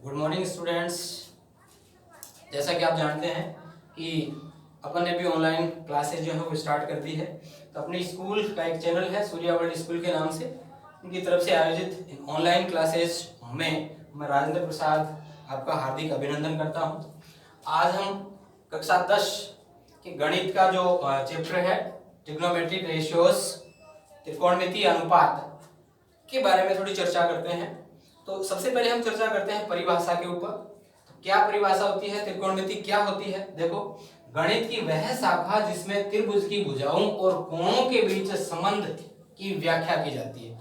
Good morning students. जैसा कि आप जानते हैं कि अपन ने भी ऑनलाइन क्लासेज जो है वो स्टार्ट कर दी है। तो अपने स्कूल का एक चैनल है सूर्या वर्ल्ड स्कूल के नाम से, उनकी तरफ से आयोजित ऑनलाइन क्लासेज में मैं राजेंद्र प्रसाद आपका हार्दिक अभिनंदन करता हूं। आज हम कक्षा 10 के गणित का जो चैप्टर है ट्रिग्नोमेट्रिक रेशियोज, त्रिकोणमितीय अनुपात के बारे में थोड़ी चर्चा करते हैं। तो सबसे पहले हम चर्चा करते हैं परिभाषा के ऊपर। तो क्या परिभाषा होती है, त्रिकोणमिति क्या होती है? देखो, गणित की वह शाखा जिसमें त्रिभुज की भुजाओं और कोणों के बीच संबंध की व्याख्या की जाती है।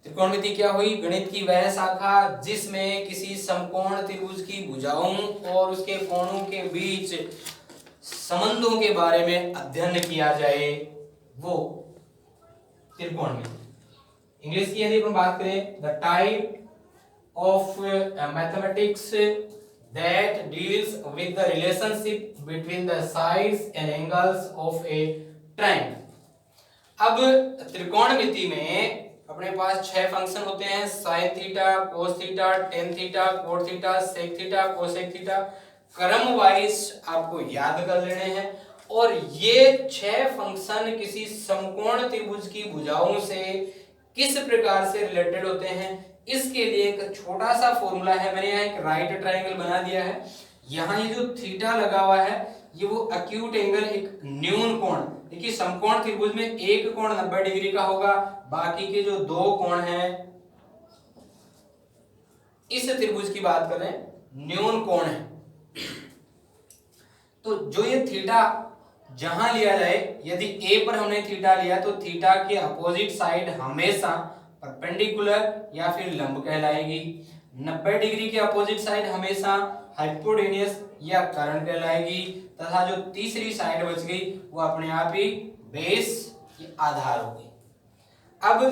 त्रिकोणमिति क्या हुई? गणित की वह शाखा जिसमें किसी समकोण त्रिभुज की भुजाओं और उसके कोणों के बीच संबंधों के बारे में अध्ययन किया जाए, वो त्रिकोणमिति। इंग्लिश की यदि अपन बात करें, the type of mathematics that deals with the relationship between the sides and angles of a triangle। अब त्रिकोणमिति में अपने पास 6 फंक्शन होते हैं, sine theta, cos theta, tan theta, cot theta, sec theta, cosec theta. क्रम वाइज आपको याद कर लेने हैं और ये 6 फंक्शन किसी समकोण त्रिभुज की भुजाओं से किस प्रकार से रिलेटेड होते हैं, इसके लिए एक छोटा सा फॉर्मूला है। मैंने यहाँ एक राइट ट्रायंगल बना दिया है। यहाँ ये जो थीटा लगा हुआ है ये वो एक्यूट एंगल, एक न्यून कोण। देखिए, समकोण त्रिभुज में एक कोण 90 डिग्री का होगा, बाकी के जो दो कोण हैं इस त्रिभुज की बात कर रहे हैं, न्यून कोण है। तो जो ये थीटा जहां लिया जाए, यदि ए पर हमने थीटा लिया तो थीटा के अपोजिट साइड हमेशा परपेंडिकुलर या फिर लंब कहलाएगी। 90 डिग्री के अपोजिट साइड हमेशा हाइपोटेन्यूस या कर्ण कहलाएगी, तथा जो तीसरी साइड बच गई वो अपने आप ही बेस की आधार होगी। अब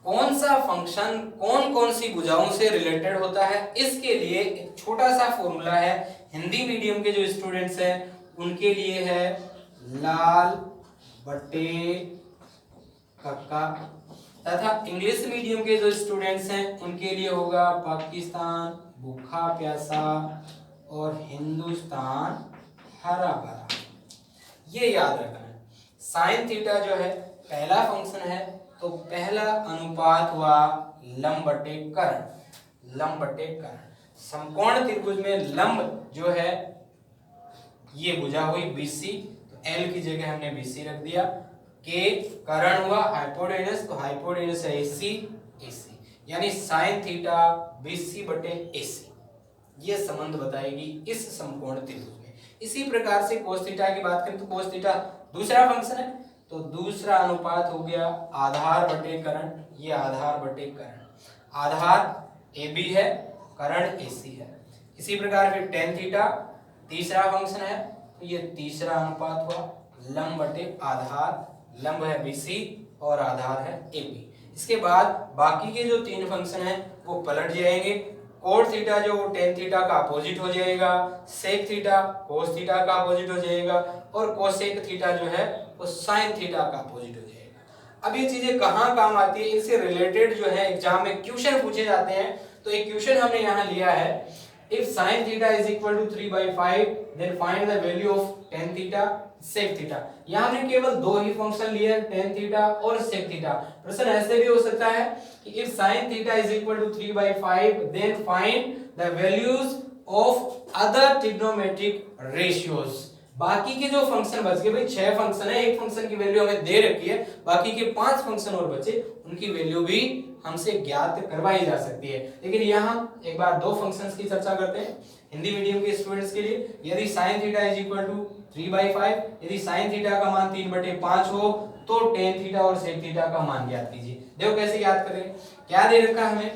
कौन सा फंक्शन कौन कौन सी भुजाओं से रिलेटेड होता है, इसके लिए एक छोटा सा फॉर्मूला है। हिंदी मीडियम के जो स्टूडेंट्स हैं उनके लिए है लाल बटे कक्का, तथा इंग्लिश मीडियम के जो स्टूडेंट्स हैं उनके लिए होगा पाकिस्तान भूखा प्यासा और हिंदुस्तान हरा भरा। ये याद रखना है। साइन थीटा जो है पहला फंक्शन है, तो पहला अनुपात हुआ लंब बटे कर्ण। लंब बटे कर्ण, समकोण त्रिभुज में लंब जो है ये भुजा हुई BC, तो L की जगह हमने BC रख दिया। के कर्ण हुआ हाइपोटेन्यूस, तो हाइपोटेन्यूस है AC, यानी साइन थीटा BC बटे AC। ये संबंध बताएगी इस समकोण त्रिभुज में। इसी प्रकार से कोस थीटा की बात करें तो कोस थीटा दूसरा फंक्शन है, तो दूसरा अनुपात हो गया आधार बटे कर्ण। ये आधार बटे कर्ण, आधार AB है, कर्ण AC है। इसी प्रकार फिर टेन थीटा तीसरा फंक्शन है, तो ये तीसरा अनुपात हुआ लंब बटे आधार। लंब है BC और आधार है AB। इसके बाद बाकी के जो 3 फंक्शन हैं वो पलट जाएंगे। कोट थीटा जो टेन थीटा का अपोजिट हो जाएगा, सेक थीटा कोस थीटा का अपोजिट हो जाएगा, और कोसेक थीटा जो है वो साइन थीटा का अपोजिट हो जाएगा। अब ये चीजें कहाँ काम आती है, इनसे रिलेटेड जो है एग्जाम में क्वेश्चन पूछे जाते हैं। तो एक क्वेश्चन हमने यहाँ लिया है, if sin theta is equal to 3/5 then find the value of tan theta sec theta। यहाँ हमने केवल 2 ही फंक्शन लिए हैं, tan theta और sec theta। प्रश्न ऐसे भी हो सकता है कि if sin theta is equal to 3/5 then find the values of other trigonometric ratios। बाकी के जो फंक्शन बच गए, भाई 6 फंक्शन है, एक फंक्शन की वैल्यू हमें दे रखी है, बाकी के 5 फंक्शन और बचे, उनकी वैल्यू भी हमसे ज्ञात करवाई जा सकती है। लेकिन यहाँ एक बार 2 फंक्शंस की चर्चा करते हैं हिंदी मीडियम के स्टूडेंट्स के लिए। यदि sin theta is equal to 3/5, यदि sin थीटा का मान 3/5 हो तो tan थीटा और sec थीटा का मान ज्ञात कीजिए। देखो कैसे याद करेंगे। क्या दे रखा है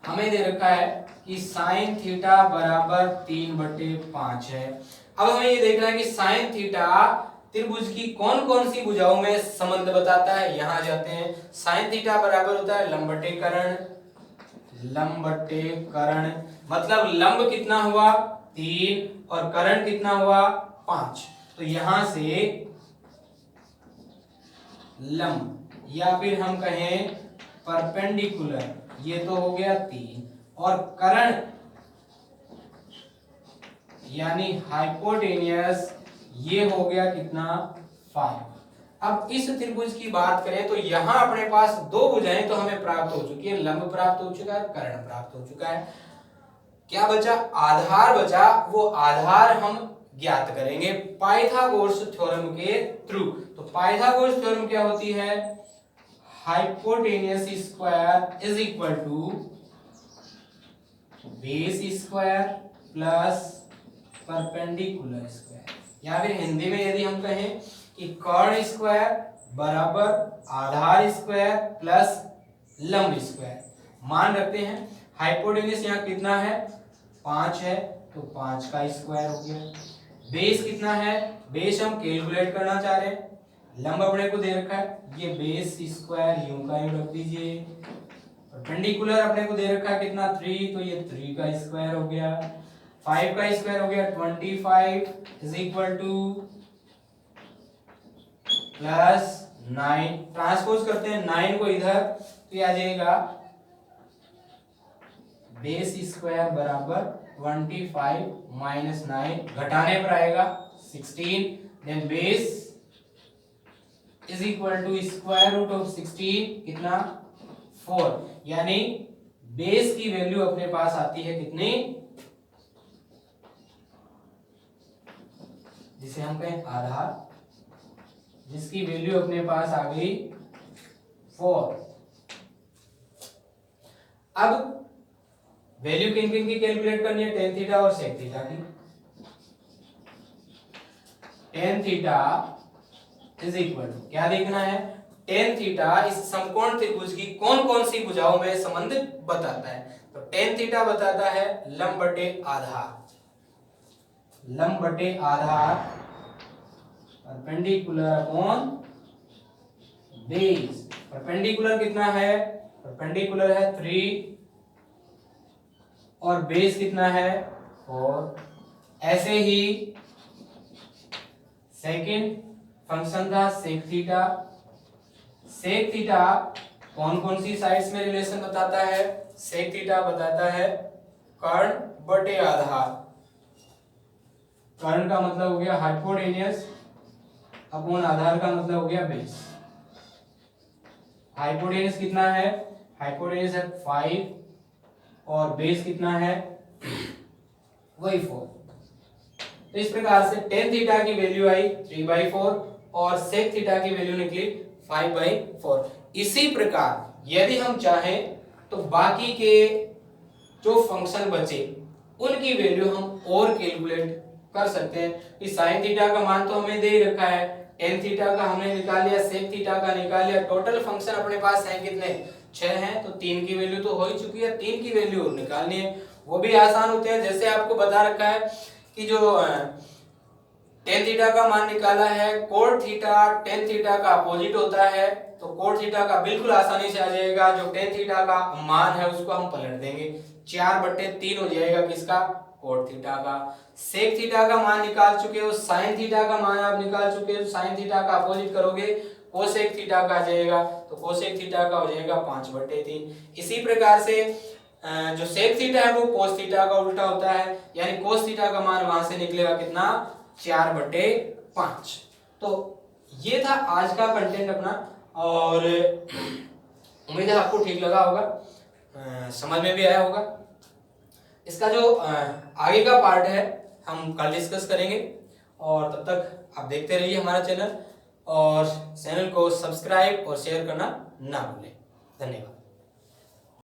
हमें दे रखा है कि sin थीटा बराबर 3/5 है। अब हमें ये देखना है कि sin थीटा त्रिभुज की कौन कौन सी भुजाओं में संबंध बताता है। यहां जाते हैं, sin थीटा बराबर होता है लंब बटे कर्ण। लंब बटे कर्ण मतलब लंब कितना हुआ 3 और कर्ण कितना हुआ 5। तो यहां से लंब या फिर हम कहें परपेंडिकुलर, ये तो हो गया 3 और कर्ण यानी हाइपोटेनियस ये हो गया कितना 5। अब इस त्रिभुज की बात करें तो यहां अपने पास दो भुजाएं तो हमें प्राप्त हो चुकी है, लंब प्राप्त हो चुका है, कर्ण प्राप्त हो चुका है। क्या बचा? आधार बचा। वो आधार हम ज्ञात करेंगे पाइथागोरस थ्योरम के थ्रू। तो पाइथागोरस थ्योरम क्या होती है? Hypotenuse square is equal to base square plus perpendicular square, या फिर हिंदी में यदि हम कहें कि कर्ण स्क्वायर बराबर आधार स्क्वायर प्लस लंब स्क्वायर। मान रखते हैं हाइपोटेन्यूस यहाँ कितना है 5 है, तो 5 का स्क्वायर हो गया। बेस कितना है? बेस हम कैलकुलेट करना चाह रहे हैं, लंब अपने को दे रखा है, ये बेस स्क्वायर यूं का यूं रख दीजिए। परपेंडिकुलर अपने को दे रखा है कितना 3, तो ये 3 का स्क्वायर हो गया। 5 का स्क्वायर हो गया 25 is equal two plus 9। Transpose करते हैं 9 को इधर, तो ये आ जाएगा बेस स्क्वायर बराबर 25 माइनस 9, घटाने पर आएगा 16, then base is equal to square root of 16 कितना 4, यानी बेस की वैल्यू अपने पास आती है कितनी, जिसे हम कहें आधार, जिसकी वैल्यू अपने पास आ गई 4। अब वैल्यू किन किन की कैलकुलेट करनी है? टेन थीटा और सेक थीटा की। Tan theta is equal to क्या देखना है? टेन थीटा इस समकोण त्रिभुज की कौन कौन सी भुजाओं में संबंध बताता है? तो टेन थीटा बताता है लंब बटे आधार, लंब बटे आधार परपेंडिकुलर अपॉन बेस। परपेंडिकुलर कितना है? परपेंडिकुलर है 3 और बेस कितना है 4। ऐसे ही सेकंड फंक्शन था सेक थीटा। सेक थीटा कौन कौन सी साइड्स में रिलेशन बताता है? सेक थीटा बताता है कर्ण बटे आधार। कर्ण का मतलब हो गया हाइपोटेनियस, अपॉन आधार का मतलब हो गया बेस। हाइपोटेनियस कितना है? हाइपोटेनियस है 5 और बेस कितना है वही 4। तो इस प्रकार से टेन थीटा की वैल्यू आई 3/4 और सेक थीटा की वैल्यू निकली 5/4। इसी प्रकार यदि हम चाहें तो बाकी के जो फंक्शन बचे उनकी वैल्यू हम और कैलकुलेट कर सकते हैं कि साइन थीटा का मान तो हमें दे ही रखा है, टेन थीटा का हमने निकाल लिया, सेक थीटा का निकाल लिया। टोटल फंक्शन अपने पास है कितने? 6 हैं, तो 3 की वैल्यू तो हो ही चुकी है, 3 की वैल्यू और निकालनी है। वो भी आसान होते हैं, जैसे आपको बता रखा है कि जो टेन थीटा का मान निकाला है, कोट थीटा टेन थीटा का अपोजिट होता है, तो कोट थीटा का बिल्कुल आसानी से आ जाएगा। जो टेन थीटा का मान है उसको हम पलट देंगे, 4/3 हो जाएगा किसका? कोट थीटा का। सेक थीटा का मान निकाल चुके हो, साइन थीटा का मान आप निकाल चुके हो, साइन थीटा का अपोजिट करोगे कोसेक थीटा का आ जाएगा, तो कोसेक थीटा का हो जाएगा 5/3। इसी प्रकार से जो सेक थीटा है वो कोस थीटा का उल्टा होता है, यानी कोस थीटा का मान वहां से निकलेगा कितना? 4/5। तो ये था आज का कंटेंट अपना, और उम्मीद है आपको ठीक लगा होगा, समझ में भी आया होगा। इसका जो आगे का पार्ट है हम कल डिस्कस करेंगे, और तब तक आप देखते रहिए हमारा चैनल, और चैनल को सब्सक्राइब और शेयर करना ना भूलें। धन्यवाद।